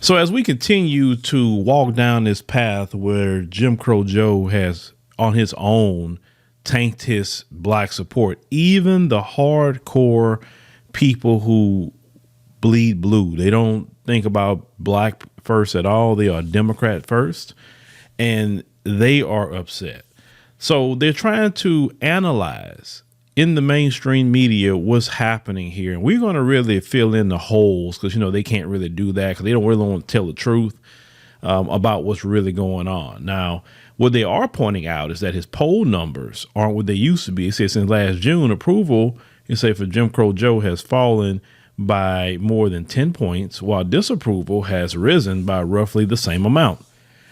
So as we continue to walk down this path where Jim Crow Joe has on his own tanked his black support, even the hardcore people who bleed blue, they don't think about black first at all. They are Democrat first, and they are upset. So they're trying to analyze in the mainstream media what's happening here. And we're going to really fill in the holes because, they can't really do that because they don't really want to tell the truth about what's really going on. Now, what they are pointing out is that his poll numbers aren't what they used to be. It says since last June, approval, for Jim Crow Joe has fallen by more than 10 points, while disapproval has risen by roughly the same amount.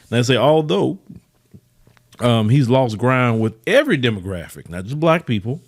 Now, they say although he's lost ground with every demographic, not just black people,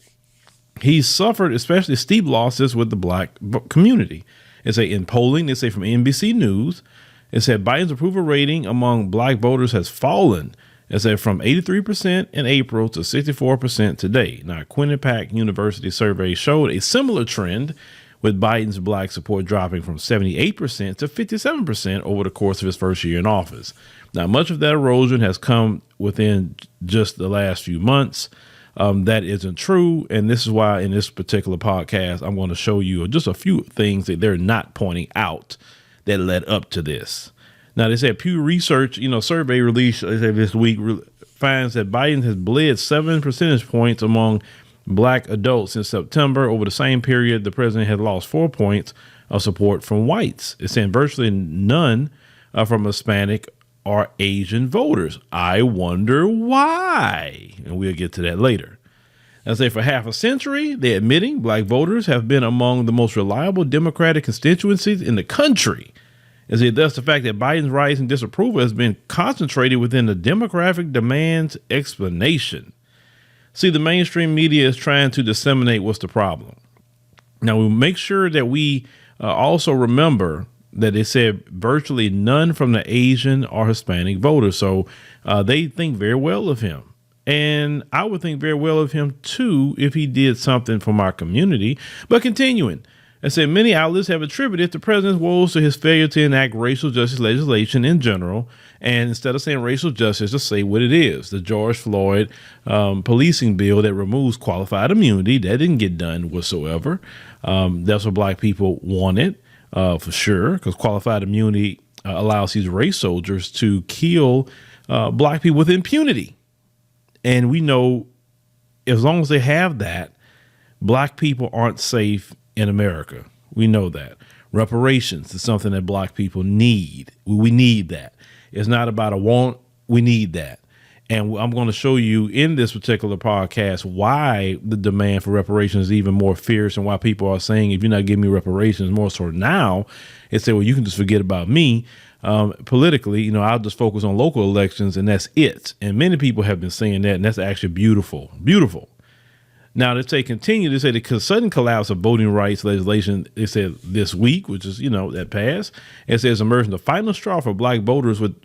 he's suffered especially steep losses with the black community. It's in polling, they say from NBC News, it said Biden's approval rating among black voters has fallen. It said from 83% in April to 64% today. Now, Quinnipiac University survey showed a similar trend with Biden's black support dropping from 78% to 57% over the course of his first year in office. Now, much of that erosion has come within just the last few months. That isn't true. And this is why in this particular podcast, I'm going to show you just a few things that they're not pointing out that led up to this. Now, they said Pew Research, survey released this week finds that Biden has bled 7 percentage points among black adults in September. Over the same period, the president had lost 4 points of support from whites. It's saying virtually none from Hispanic or Asian voters. I wonder why. And we'll get to that later. I say for half a century, they're admitting black voters have been among the most reliable Democratic constituencies in the country. As it thus the fact that Biden's rise in disapproval has been concentrated within the demographic demands explanation. See, the mainstream media is trying to disseminate what's the problem. Now, we make sure that we also remember that they said virtually none from the Asian or Hispanic voters. So they think very well of him. And I would think very well of him, too, if he did something for my community. But continuing, I said many outlets have attributed the president's woes to his failure to enact racial justice legislation in general. And instead of saying racial justice, just say what it is. The George Floyd policing bill that removes qualified immunity, that didn't get done whatsoever. That's what black people wanted, for sure, because qualified immunity allows these race soldiers to kill black people with impunity. And we know as long as they have that, black people aren't safe in America. We know that. Reparations is something that black people need. We need that. It's not about a want. We need that. And I'm going to show you in this particular podcast why the demand for reparations is even more fierce and why people are saying, if you're not giving me reparations more so now, it's say, well, you can just forget about me. Politically, I'll just focus on local elections and that's it. And many people have been saying that, and that's actually beautiful, beautiful. Now, they continue to say the sudden collapse of voting rights legislation, they said this week, which is, that passed, it says emerging the final straw for black voters with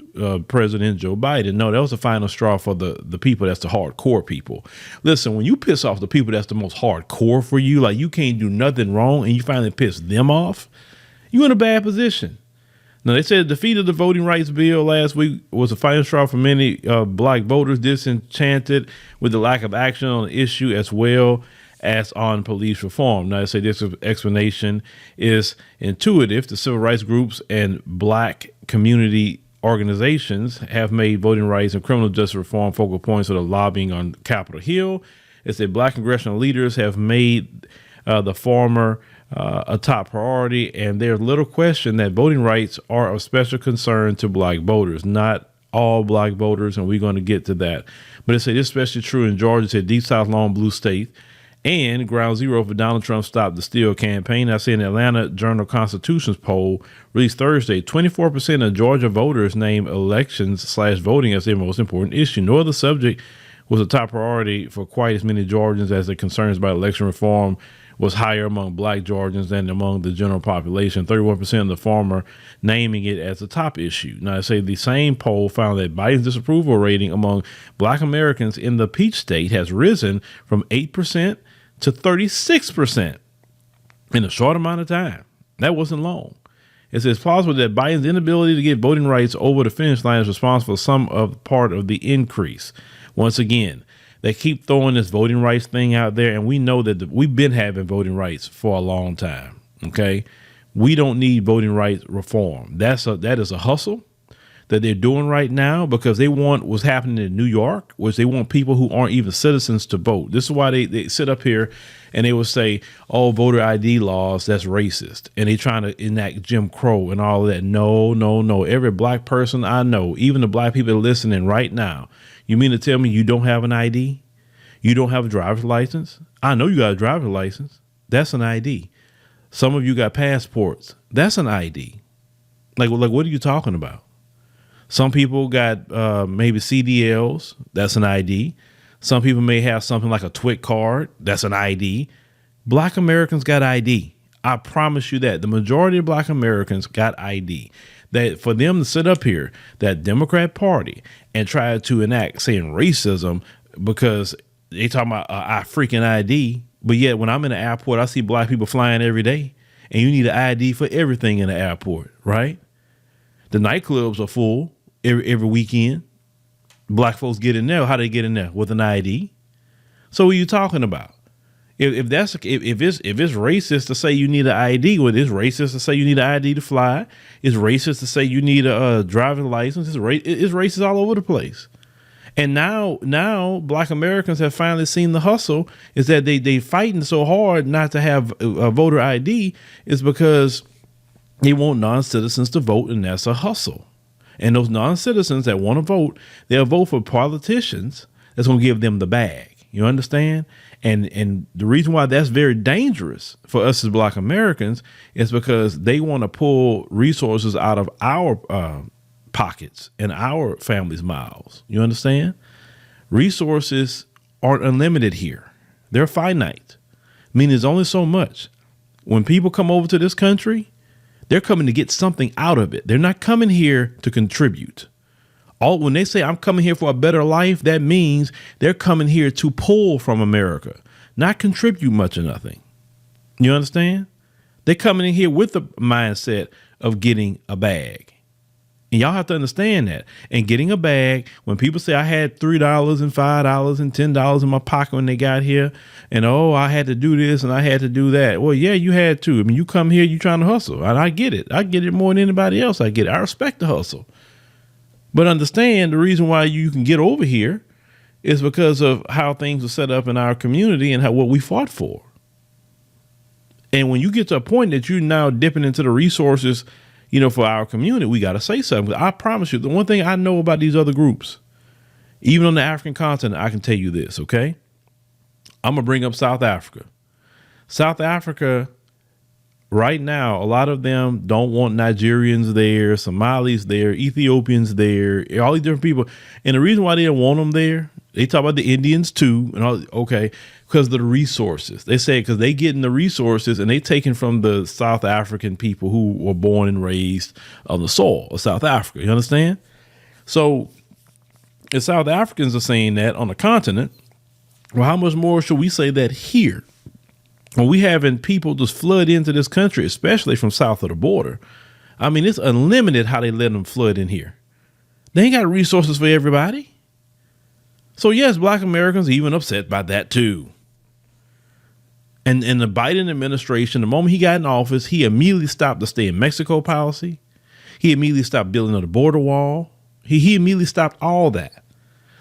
President Joe Biden. No, that was the final straw for the people that's the hardcore people. Listen, when you piss off the people that's the most hardcore for you, like you can't do nothing wrong and you finally piss them off, you're in a bad position. Now, they said the defeat of the voting rights bill last week was a final straw for many black voters disenchanted with the lack of action on the issue as well as on police reform. Now, they say this explanation is intuitive. The civil rights groups and black community organizations have made voting rights and criminal justice reform focal points of the lobbying on Capitol Hill. It said black congressional leaders have made the former a top priority, and there's little question that voting rights are of special concern to black voters, not all black voters, and we're going to get to that. But it said this is especially true in Georgia, it said Deep South Long Blue State, and ground zero for Donald Trump's Stop the Steal campaign. I see an Atlanta Journal-Constitution's poll released Thursday, 24% of Georgia voters named elections/voting as their most important issue. No other subject was a top priority for quite as many Georgians as their concerns about election reform was higher among black Georgians than among the general population, 31% of the former naming it as a top issue. Now, I say the same poll found that Biden's disapproval rating among black Americans in the Peach State has risen from 8% to 36% in a short amount of time. That wasn't long. It says plausible that Biden's inability to get voting rights over the finish line is responsible for some of part of the increase. Once again, they keep throwing this voting rights thing out there, and we know that we've been having voting rights for a long time. Okay, we don't need voting rights reform. That is a hustle that they're doing right now because they want what's happening in New York, which they want people who aren't even citizens to vote. This is why they sit up here and they will say, oh, voter ID laws, that's racist. And they trying to enact Jim Crow and all of that. No, no, no. Every black person I know, even the black people listening right now, you mean to tell me you don't have an ID? You don't have a driver's license? I know you got a driver's license. That's an ID. Some of you got passports. That's an ID. Like what are you talking about? Some people got maybe CDLs. That's an ID. Some people may have something like a TWIC card. That's an ID. Black Americans got ID. I promise you that. The majority of black Americans got ID. That for them to sit up here, that Democrat Party, and try to enact saying racism because they talking about I freaking ID, but yet when I'm in the airport, I see black people flying every day, and you need an ID for everything in the airport, right? The nightclubs are full every weekend. Black folks get in there. How they get in there? With an ID. So what are you talking about? If it's racist to say you need an ID, well, it's racist to say you need an ID to fly. It's racist to say you need a driving license. It's racist all over the place. And now black Americans have finally seen the hustle is that they fighting so hard not to have a voter ID is because they want non-citizens to vote, and that's a hustle. And those non-citizens that want to vote, they'll vote for politicians that's going to give them the bag. You understand? And the reason why that's very dangerous for us as black Americans is because they want to pull resources out of our pockets and our families' mouths. You understand? Resources aren't unlimited here. They're finite. I mean, there's only so much. When people come over to this country, they're coming to get something out of it. They're not coming here to contribute. When they say I'm coming here for a better life, that means they're coming here to pull from America, not contribute much or nothing. You understand? They're coming in here with the mindset of getting a bag. And y'all have to understand that. And getting a bag, when people say I had $3 and $5 and $10 in my pocket when they got here, and I had to do this and I had to do that. Well, yeah, you had to. I mean, you come here, you trying to hustle. And I get it. I get it more than anybody else. I get it. I respect the hustle. But understand the reason why you can get over here is because of how things are set up in our community and what we fought for. And when you get to a point that you're now dipping into the resources, for our community, we got to say something. I promise you, the one thing I know about these other groups, even on the African continent, I can tell you this, okay? I'm going to bring up South Africa. South Africa, right now, a lot of them don't want Nigerians there, Somalis there, Ethiopians there, all these different people. And the reason why they don't want them there, they talk about the Indians too, because of the resources. They say because they getting the resources and they taken from the South African people who were born and raised on the soil of South Africa. You understand? So if South Africans are saying that on the continent, well, how much more should we say that here? When we having people just flood into this country, especially from south of the border. I mean, it's unlimited how they let them flood in here. They ain't got resources for everybody. So yes, black Americans are even upset by that too. And the Biden administration, the moment he got in office, he immediately stopped the stay in Mexico policy. He immediately stopped building the border wall. He immediately stopped all that.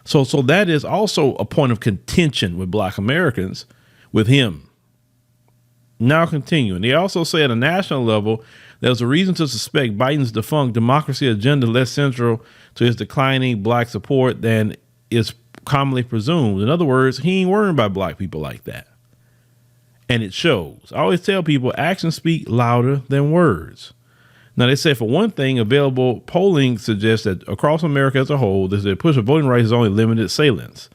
So that is also a point of contention with black Americans with him. Now continuing, they also say at a national level, there's a reason to suspect Biden's defunct democracy agenda less central to his declining black support than is commonly presumed. In other words, he ain't worrying about black people like that. And it shows. I always tell people actions speak louder than words. Now, they say, for one thing, available polling suggests that across America as a whole, the push for voting rights is only limited salience.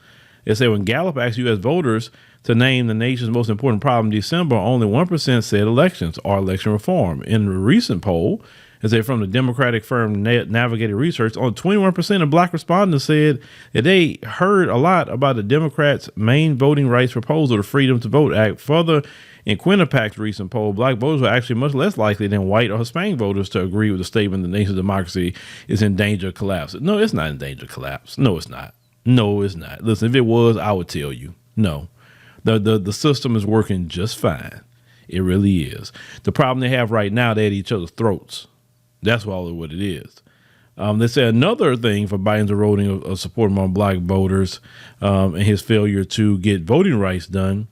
They say when Gallup asked U.S. voters to name the nation's most important problem in December, only 1% said elections or election reform. In a recent poll, as they from the Democratic firm Navigated Research, only 21% of black respondents said that they heard a lot about the Democrats' main voting rights proposal, the Freedom to Vote Act. Further, in Quinnipiac's recent poll, black voters were actually much less likely than white or Hispanic voters to agree with the statement the nation's democracy is in danger of collapse. No, it's not in danger of collapse. No, it's not. No, it's not. Listen, if it was, I would tell you. No, the system is working just fine. It really is. The problem they have right now, they're at each other's throats. That's all what it is. They say another thing for Biden's eroding of support among black voters and his failure to get voting rights done.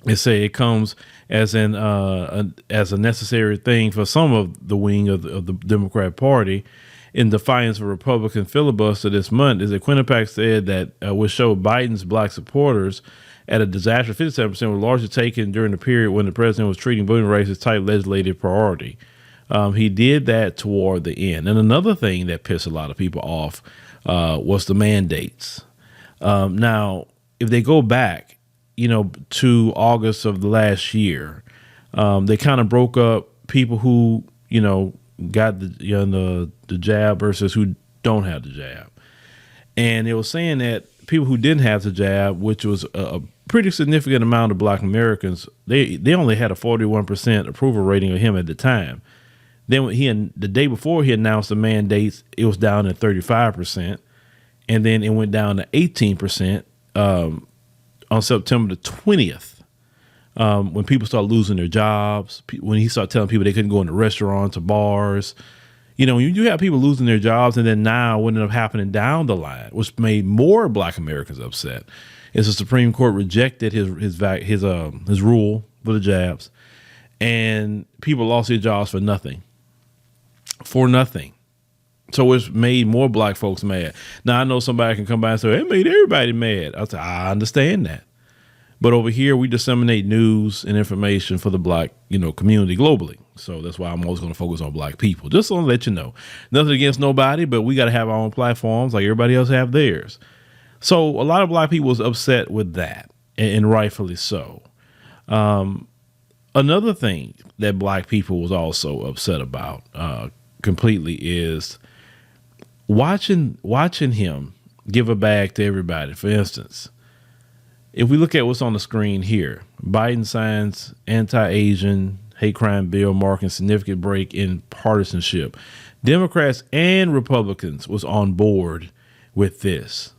They say it comes as as a necessary thing for some of the wing of the Democrat Party in defiance of Republican filibuster this month. Is that Quinnipiac said that would show Biden's black supporters at a disaster 57% were largely taken during the period when the president was treating voting rights as type legislative priority. He did that toward the end. And another thing that pissed a lot of people off was the mandates. Now, if they go back, to August of the last year, they kind of broke up people who, got the jab versus who don't have the jab. And they were saying that people who didn't have the jab, which was a pretty significant amount of black Americans, they only had a 41% approval rating of him at the time. Then when the day before he announced the mandates, it was down at 35%. And then it went down to 18% on September the 20th. When people started losing their jobs, when he started telling people they couldn't go into restaurants or bars, when you have people losing their jobs, and then now what ended up happening down the line, which made more black Americans upset, is the Supreme Court rejected his rule for the jabs, and people lost their jobs for nothing. For nothing. So it's made more black folks mad. Now I know somebody can come by and say it made everybody mad. I understand that. But over here, we disseminate news and information for the black, community globally. So that's why I'm always going to focus on black people. Just to let you know, nothing against nobody, but we got to have our own platforms like everybody else have theirs. So a lot of black people was upset with that, and rightfully so. Another thing that black people was also upset about completely is watching him give a bag to everybody. For instance, if we look at what's on the screen here, Biden signs anti-Asian hate crime bill marking significant break in partisanship. Democrats and Republicans was on board with this.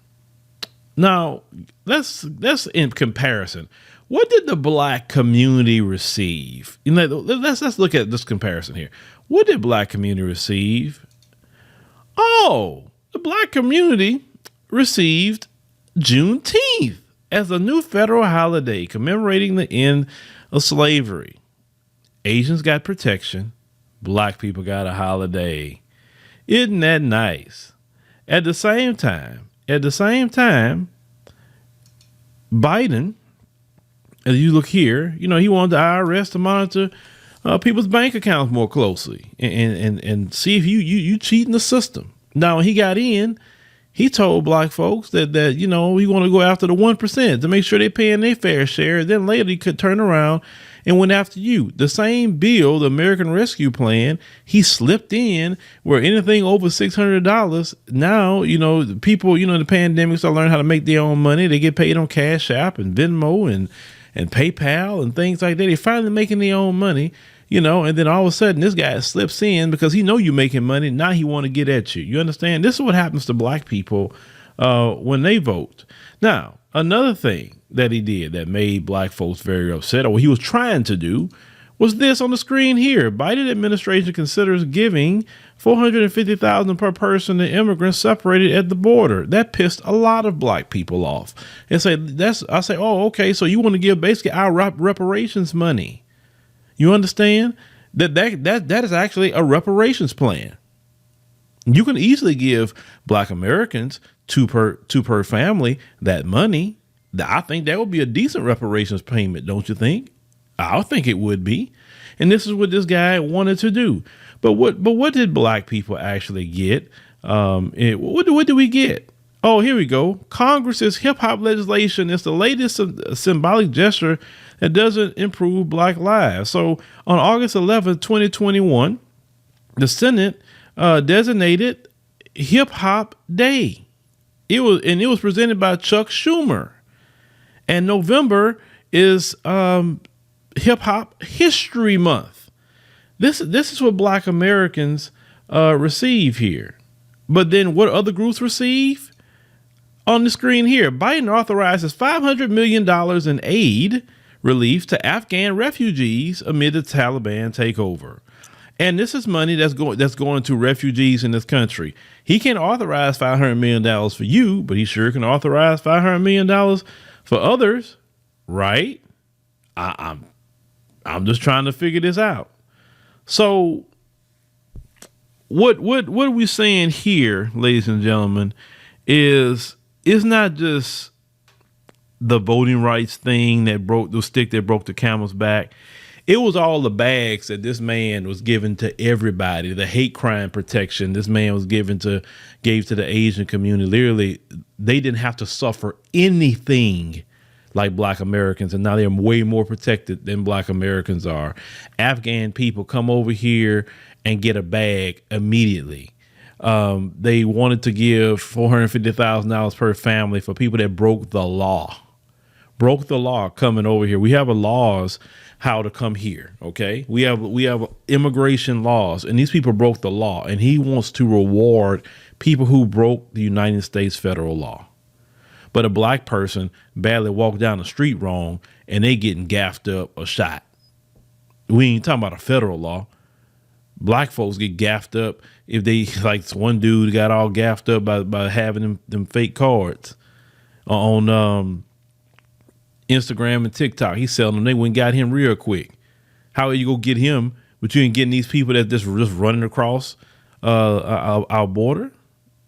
Now, that's in comparison. What did the black community receive? Let's look at this comparison here. What did black community receive? Oh, the black community received Juneteenth as a new federal holiday commemorating the end of slavery. Asians got protection. Black people got a holiday. Isn't that nice? At the same time, Biden, as you look here, he wanted the IRS to monitor people's bank accounts more closely and see if you cheating the system. Now, when he got in, he told black folks that he want to go after the 1% to make sure they're paying their fair share. Then later he could turn around and went after you. The same bill, the American Rescue Plan, he slipped in where anything over $600. Now, people, in the pandemic start learning how to make their own money. They get paid on Cash App and Venmo and PayPal and things like that. They're finally making their own money, and then all of a sudden this guy slips in because he know you making money. Now he want to get at you. You understand? This is what happens to black people when they vote. Now, another thing that he did that made black folks very upset, or what he was trying to do, was this on the screen here. Biden administration considers giving $450,000 per person to immigrants separated at the border. That pissed a lot of black people off. And I say, oh, okay, so you want to give basically our reparations money. You understand? That is actually a reparations plan. You can easily give black Americans two per family that money. I think that would be a decent reparations payment, don't you think? I think it would be. And this is what this guy wanted to do. But what did black people actually get? What did we get? Oh, here we go. Congress's hip hop legislation is the latest symbolic gesture that doesn't improve black lives. So on August 11th, 2021, the Senate designated Hip Hop Day. It was presented by Chuck Schumer. And November is Hip Hop History Month. This is what Black Americans receive here. But then what other groups receive? On the screen here, Biden authorizes $500 million in aid relief to Afghan refugees amid the Taliban takeover. And this is money that's going to refugees in this country. He can't authorize $500 million for you, but he sure can authorize $500 million for others, right? I'm just trying to figure this out. So what are we saying here, ladies and gentlemen, is it's not just the voting rights thing that broke the stick that broke the camel's back. It was all the bags that this man was giving to everybody, the hate crime protection this man gave to the Asian community. Literally, they didn't have to suffer anything like Black Americans, and now they're way more protected than Black Americans are. Afghan people come over here and get a bag immediately. They wanted to give $450,000 per family for people that broke the law coming over here. We have laws how to come here. Okay. We have immigration laws, and these people broke the law, and he wants to reward people who broke the United States federal law. But a black person badly walked down the street wrong and they getting gaffed up or shot. We ain't talking about a federal law. Black folks get gaffed up if they, like one dude got all gaffed up by having them fake cards on Instagram and TikTok. He's selling them. They went and got him real quick. How are you gonna get him, but you ain't getting these people that just running across our border,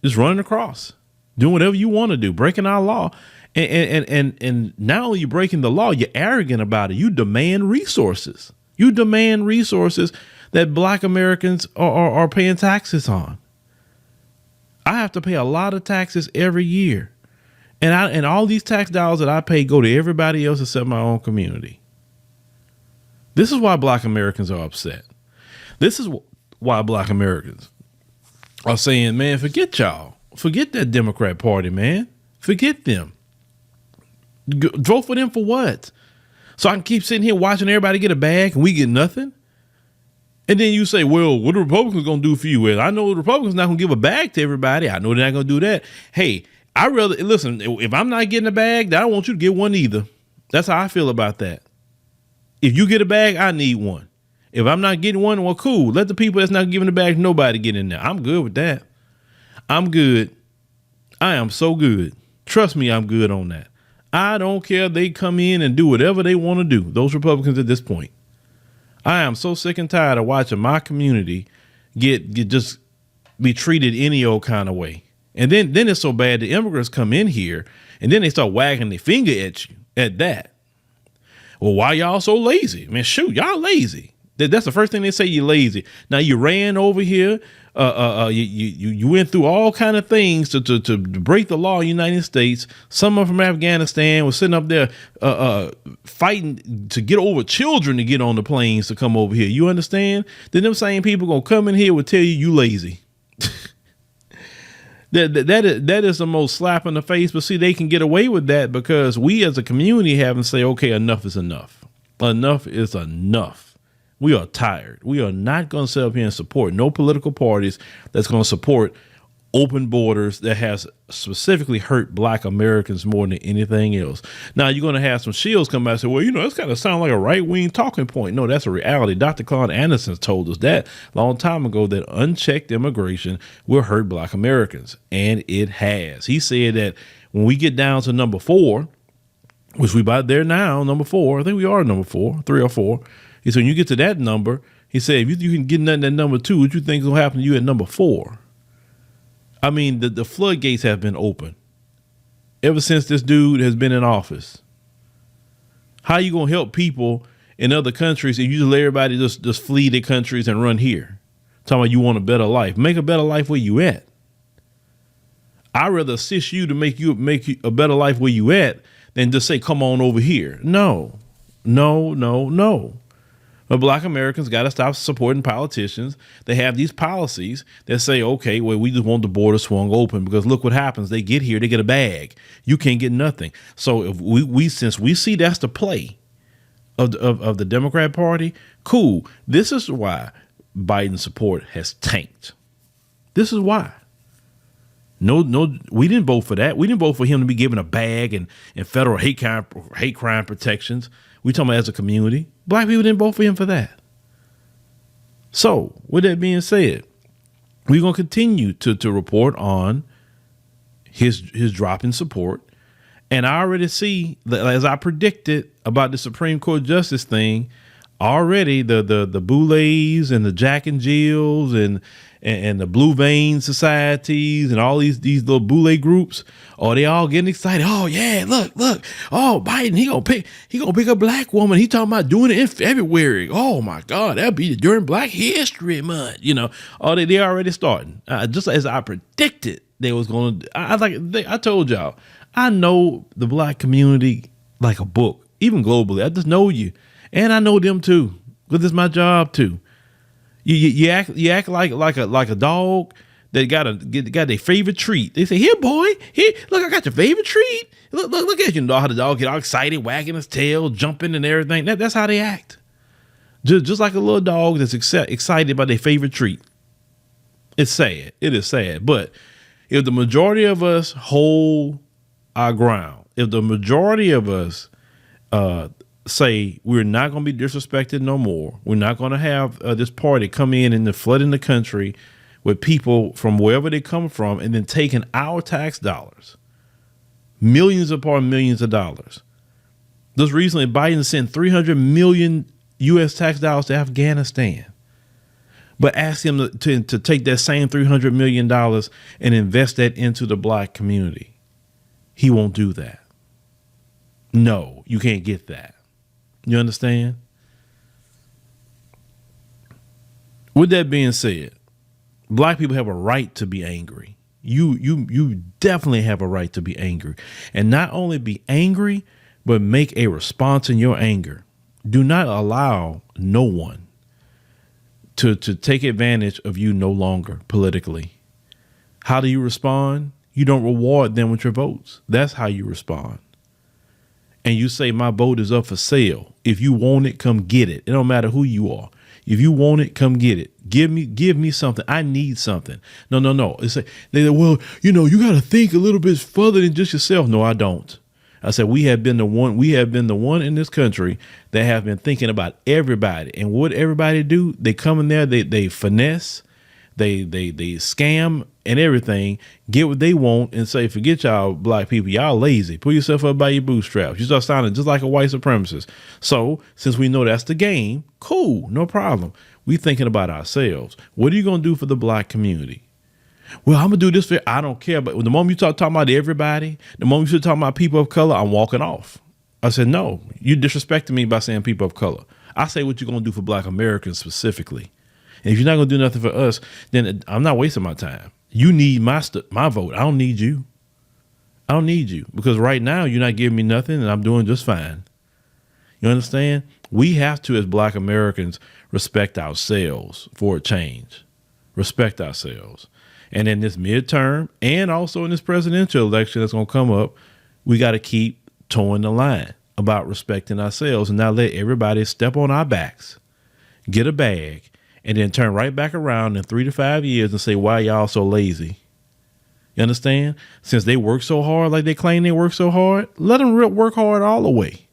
just running across, doing whatever you want to do, breaking our law. And not only you breaking the law, you're arrogant about it. You demand resources. You demand resources that Black Americans are paying taxes on. I have to pay a lot of taxes every year. And all these tax dollars that I pay go to everybody else except my own community. This is why Black Americans are upset. This is why Black Americans are saying, man, forget y'all. Forget that Democrat Party, man. Forget them. Vote for them for what? So I can keep sitting here watching everybody get a bag and we get nothing? And then you say, well, what are the Republicans going to do for you? Well, I know the Republicans not going to give a bag to everybody. I know they're not going to do that. Hey, listen, if I'm not getting a bag, I don't want you to get one either. That's how I feel about that. If you get a bag, I need one. If I'm not getting one, well, cool. Let the people that's not giving the bag, nobody get in there. I'm good with that. I'm good. I am so good. Trust me, I'm good on that. I don't care. They come in and do whatever they want to do. Those Republicans at this point. I am so sick and tired of watching my community get just be treated any old kind of way. And then it's so bad the immigrants come in here and then they start wagging their finger at you at that. Well, why y'all so lazy? Man, shoot, y'all lazy. That's the first thing they say, you're lazy. Now you ran over here. You went through all kind of things to break the law in the United States. Someone from Afghanistan was sitting up there fighting to get over children to get on the planes to come over here. You understand? Then them same people gonna come in here will tell you lazy. That is the most slap in the face. But see, they can get away with that because we as a community have to say, okay, enough is enough. Enough is enough. We are tired. We are not going to sit up here and support no political parties that's going to support open borders that has specifically hurt Black Americans more than anything else. Now, you're going to have some shields come out and say, well, that's kind of sound like a right-wing talking point. No, that's a reality. Dr. Claude Anderson told us that a long time ago, that unchecked immigration will hurt Black Americans. And it has. He said that when we get down to number 4, which we about there now, number 4, I think we are number 4, 3 or 4. He said, when you get to that number, he said, if you can get nothing at number 2, what you think is going to happen to you at number 4? I mean, the floodgates have been open ever since this dude has been in office. How you going to help people in other countries if you just let everybody just flee their countries and run here? Talking about you want a better life. Make a better life where you at. I'd rather assist you to make you a better life where you at than just say, come on over here. No, no, no, no. But black Americans got to stop supporting politicians. They have these policies that say, okay, well, we just want the border swung open because look what happens. They get here, they get a bag. You can't get nothing. So if since we see that's the play of the Democrat Party, cool. This is why Biden's support has tanked. This is why. No, we didn't vote for that. We didn't vote for him to be given a bag and federal hate crime protections. We talking about as a community. Black people didn't vote for him for that. So, with that being said, we're going to continue to report on his drop in support. And I already see that, as I predicted about the Supreme Court justice thing, already the Boulets and the Jack and Jills and the Blue Vein societies and all these little Boule groups, they all getting excited. Oh yeah, look. Oh, Biden, he gonna pick a black woman. He talking about doing it in February. Oh my God, that'll be during Black History Month. They already starting. Just as I predicted they was going to. I told y'all, I know the black community like a book, even globally. I just know you. And I know them too, because it's my job too. You act like a dog that got their favorite treat. They say, "Here, boy, here, look, I got your favorite treat. Look at you." How the dog get all excited, wagging his tail, jumping and everything. That's how they act. Just like a little dog that's excited about their favorite treat. It's sad. It is sad. But if the majority of us hold our ground, if the majority of us say we're not going to be disrespected no more, we're not going to have this party come in and flooding the country with people from wherever they come from and then taking our tax dollars, millions upon millions of dollars. Just recently, Biden sent 300 million U.S. tax dollars to Afghanistan, but asked him to take that same $300 million and invest that into the black community. He won't do that. No, you can't get that. You understand? With that being said, black people have a right to be angry. You definitely have a right to be angry. And not only be angry, but make a response in your anger. Do not allow no one to take advantage of you no longer politically. How do you respond? You don't reward them with your votes. That's how you respond. And you say, my vote is up for sale. If you want it, come get it. It don't matter who you are. If you want it, come get it. Give me something. I need something. No. It's like, they say, well, you got to think a little bit further than just yourself. No, I don't. I said, we have been the one in this country that have been thinking about everybody. And what everybody do, they come in there, they finesse, they scam and everything, get what they want and say, forget y'all black people, y'all lazy. Pull yourself up by your bootstraps. You start sounding just like a white supremacist. So since we know that's the game, cool, no problem. We thinking about ourselves. What are you going to do for the black community? Well, I'm going to do this for, I don't care. But the moment you start talking about everybody, the moment you start talking about people of color, I'm walking off. I said, no, you disrespecting me by saying people of color. I say what you're going to do for black Americans specifically. And if you're not going to do nothing for us, then I'm not wasting my time. You need my vote. I don't need you. I don't need you because right now you're not giving me nothing and I'm doing just fine. You understand? We have to, as black Americans, respect ourselves for a change. Respect ourselves. And in this midterm and also in this presidential election that's going to come up, we got to keep towing the line about respecting ourselves and not let everybody step on our backs, get a bag, and then turn right back around in 3 to 5 years and say, why y'all so lazy? You understand? Since they work so hard, like they claim they work so hard, let them work hard all the way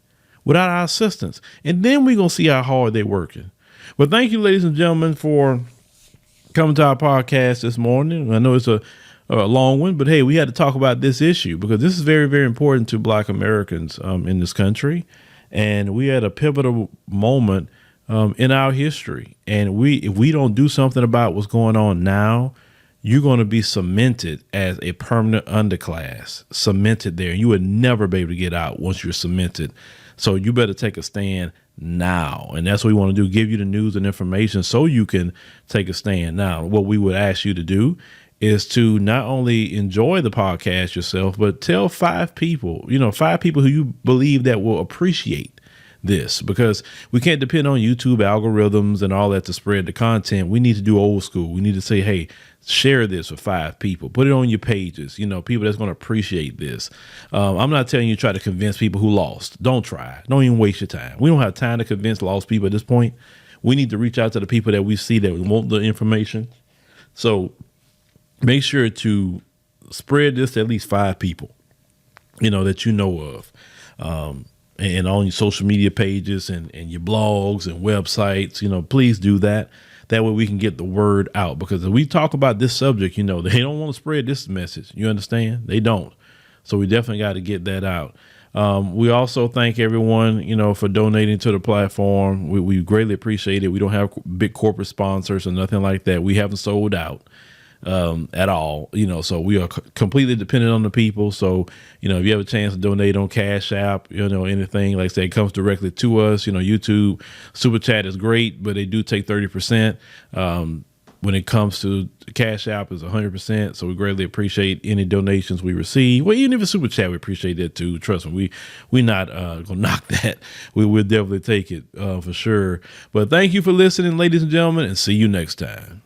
without our assistance. And then we're going to see how hard they're working. But thank you, ladies and gentlemen, for coming to our podcast this morning. I know it's a long one, but hey, we had to talk about this issue because this is very, very important to black Americans in this country. And we had a pivotal moment in our history. And if we don't do something about what's going on now, you're going to be cemented as a permanent underclass, cemented there. You would never be able to get out once you're cemented. So you better take a stand now. And that's what we want to do, give you the news and information so you can take a stand now. What we would ask you to do is to not only enjoy the podcast yourself, but tell 5 people, 5 people who you believe that will appreciate this, because we can't depend on YouTube algorithms and all that to spread the content. We need to do old school. We need to say, hey, share this with 5 people, put it on your pages, people that's going to appreciate this. I'm not telling you try to convince people who lost. Don't try. Don't even waste your time. We don't have time to convince lost people at this point. We need to reach out to the people that we see that want the information. So make sure to spread this to at least 5 people, that you know of. And on your social media pages and your blogs and websites, please do that. That way we can get the word out, because if we talk about this subject, they don't want to spread this message. You understand? They don't. So we definitely got to get that out. We also thank everyone, for donating to the platform. We greatly appreciate it. We don't have big corporate sponsors or nothing like that. We haven't sold out at all, so we are completely dependent on the people. So, if you have a chance to donate on Cash App, anything, like I said, it comes directly to us. YouTube Super Chat is great, but they do take 30%. When it comes to Cash App is 100%. So we greatly appreciate any donations we receive. Well, even if it's Super Chat, we appreciate that too. Trust me, we not going to knock that. We will definitely take it for sure. But thank you for listening, ladies and gentlemen, and see you next time.